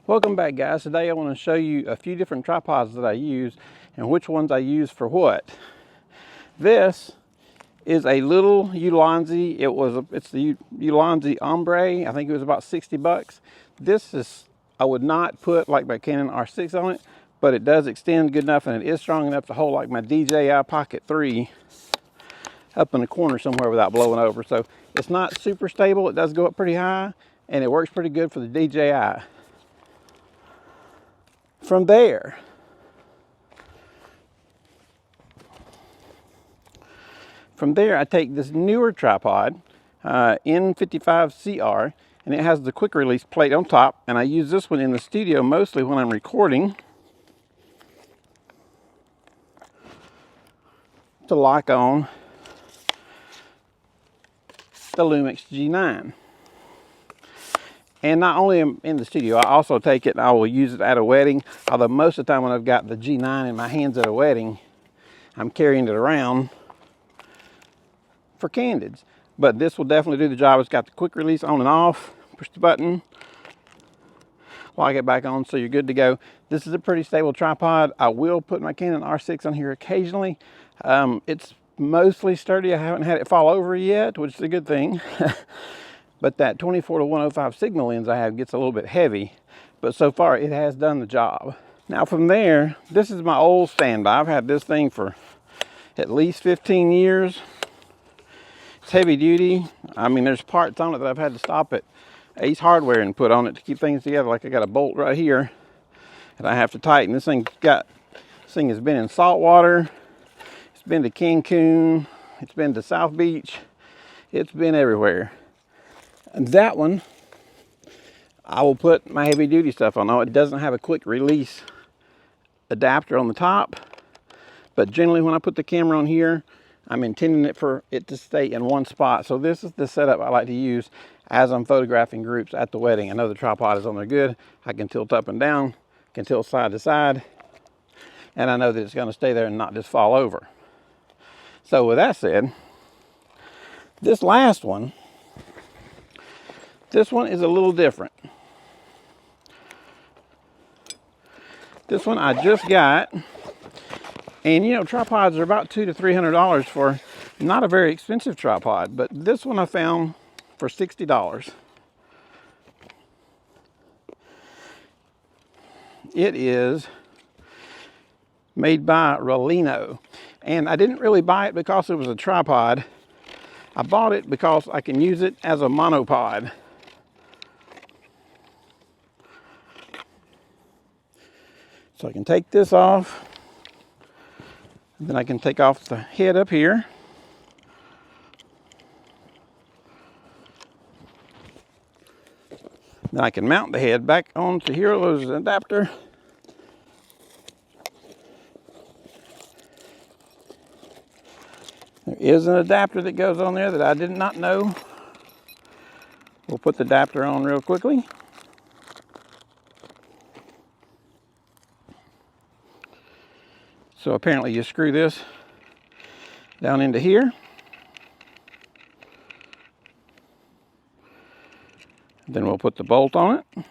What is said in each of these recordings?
Welcome back, guys. Today I want to show you a few different tripods that I use and which ones I use for what. This is a little Ulanzi. It's the Ulanzi Ombre. I think it was about 60 bucks. This is, I would not put like my Canon R6 on it, but it does extend good enough and it is strong enough to hold like my DJI Pocket 3 up in the corner somewhere without blowing over. So it's not super stable. It does go up pretty high and it works pretty good for the DJI. From there, I take this Neewer tripod, N55CR, and it has the quick release plate on top, and I use this one in the studio mostly when I'm recording to lock on the Lumix G9. And not only in the studio, I also take it and I will use it at a wedding. Although most of the time when I've got the G9 in my hands at a wedding, I'm carrying it around for candids. But this will definitely do the job. It's got the quick release on and off. Push the button, lock it back on, so you're good to go. This is a pretty stable tripod. I will put my Canon R6 on here occasionally. It's mostly sturdy. I haven't had it fall over yet, which is a good thing. But that 24-105 signal lens I have gets a little bit heavy, but so far it has done the job. Now from there, this is my old standby. I've had this thing for at least 15 years. It's heavy duty. I mean, there's parts on it that I've had to stop at Ace Hardware and put on it to keep things together. Like I got a bolt right here that I have to tighten. This thing has been in salt water. It's been to Cancun. It's been to South Beach. It's been everywhere. And that one, I will put my heavy duty stuff on. Now, it doesn't have a quick release adapter on the top, but generally when I put the camera on here, I'm intending for it to stay in one spot. So this is the setup I like to use as I'm photographing groups at the wedding. I know the tripod is on there good. I can tilt up and down, can tilt side to side, and I know that it's going to stay there and not just fall over. So with that said, this last one, this one is a little different. This one I just got, and you know, tripods are about $200 to $300 for not a very expensive tripod, but this one I found for $60. It is made by Rayleno, and I didn't really buy it because it was a tripod. I bought it because I can use it as a monopod. So I can take this off, and then I can take off the head up here. Then I can mount the head back onto here. There's an adapter. There is an adapter that goes on there that I did not know. We'll put the adapter on real quickly. So apparently you screw this down into here. Then we'll put the bolt on it.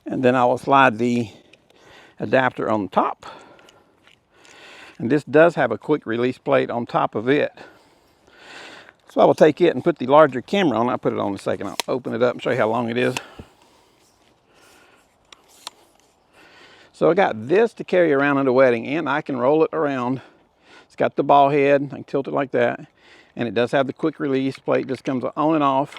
And then I will slide the adapter on the top. And this does have a quick release plate on top of it. So I will take it and put the larger camera on. I'll put it on in a second. I'll open it up and show you how long it is. So I got this to carry around at a wedding, and I can roll it around. It's got the ball head. I can tilt it like that. And it does have the quick release plate. Just comes on and off.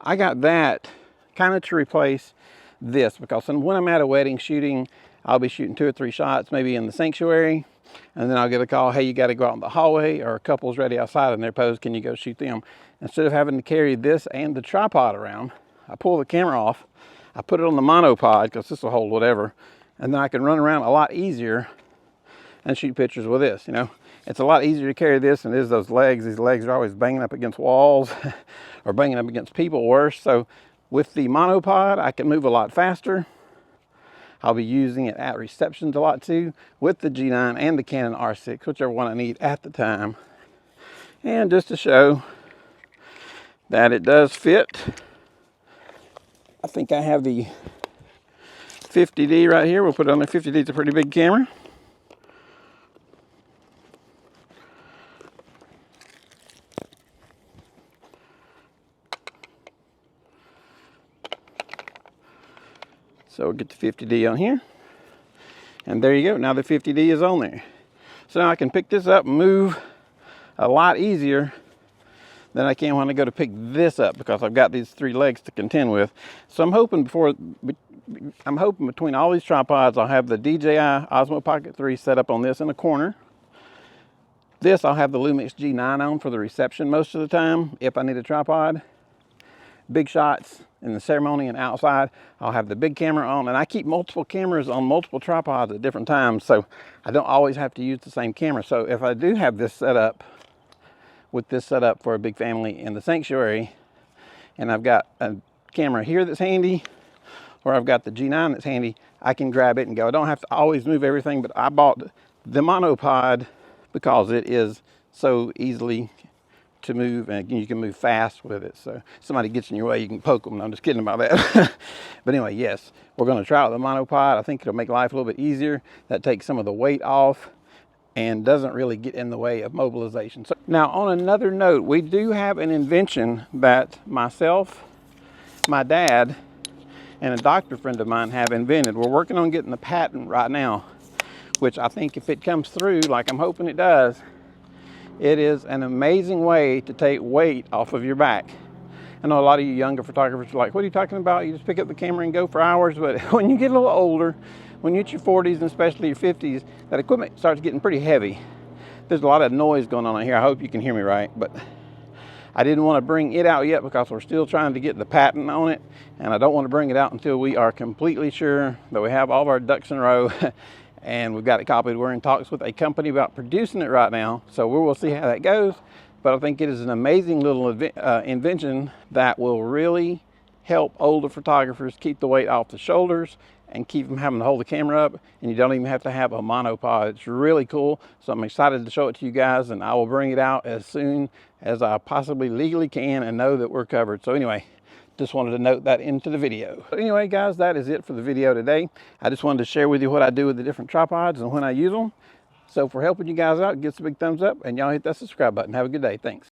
I got that kind of to replace this, because when I'm at a wedding shooting, I'll be shooting 2 or 3 shots, maybe in the sanctuary. And then I'll get a call, hey, you got to go out in the hallway, or a couple's ready outside in their pose, can you go shoot them? Instead of having to carry this and the tripod around, I pull the camera off, I put it on the monopod, because this will hold whatever, and then I can run around a lot easier and shoot pictures with this. You know, it's a lot easier to carry this than it is those legs. These legs are always banging up against walls or banging up against people worse. So with the monopod, I can move a lot faster. I'll be using it at receptions a lot too, with the G9 and the Canon R6, whichever one I need at the time. And just to show that it does fit, I think I have the 50D right here. We'll put it on there. 50D is a pretty big camera. So we'll get the 50D on here. And there you go. Now the 50D is on there. So now I can pick this up and move a lot easier than I can when I go to pick this up, because I've got these 3 legs to contend with. So I'm hoping between all these tripods, I'll have the DJI Osmo Pocket 3 set up on this in the corner. This I'll have the Lumix G9 on for the reception most of the time if I need a tripod. Big shots in the ceremony and outside, I'll have the big camera on, and I keep multiple cameras on multiple tripods at different times, so I don't always have to use the same camera. So if I do have this set up, with this set up for a big family in the sanctuary, and I've got a camera here that's handy, or I've got the G9 that's handy, I can grab it and go. I don't have to always move everything, but I bought the Monopod because it is so easily to move, and you can move fast with it. So if somebody gets in your way, you can poke them. I'm just kidding about that. But anyway, yes, we're going to try out the Monopod. I think it'll make life a little bit easier. That takes some of the weight off and doesn't really get in the way of mobilization. So now, on another note, we do have an invention that myself, my dad, and a doctor friend of mine have invented. We're working on getting the patent right now, which I think if it comes through, like I'm hoping it does, it is an amazing way to take weight off of your back. I know a lot of you younger photographers are like, what are you talking about? You just pick up the camera and go for hours. But when you get a little older, when you hit your 40s and especially your 50s, that equipment starts getting pretty heavy. There's a lot of noise going on here. I hope you can hear me right, but I didn't want to bring it out yet because we're still trying to get the patent on it, and I don't want to bring it out until we are completely sure that we have all of our ducks in a row and we've got it copied. We're in talks with a company about producing it right now, so we will see how that goes. But I think it is an amazing little invention that will really help older photographers keep the weight off the shoulders and keep them having to hold the camera up, and you don't even have to have a monopod. It's really cool, so I'm excited to show it to you guys, and I will bring it out as soon as I possibly legally can and know that we're covered. So anyway, just wanted to note that into the video. But anyway, guys, that is it for the video today. I just wanted to share with you what I do with the different tripods and when I use them. So for helping you guys out, give us a big thumbs up, and y'all hit that subscribe button. Have a good day. Thanks.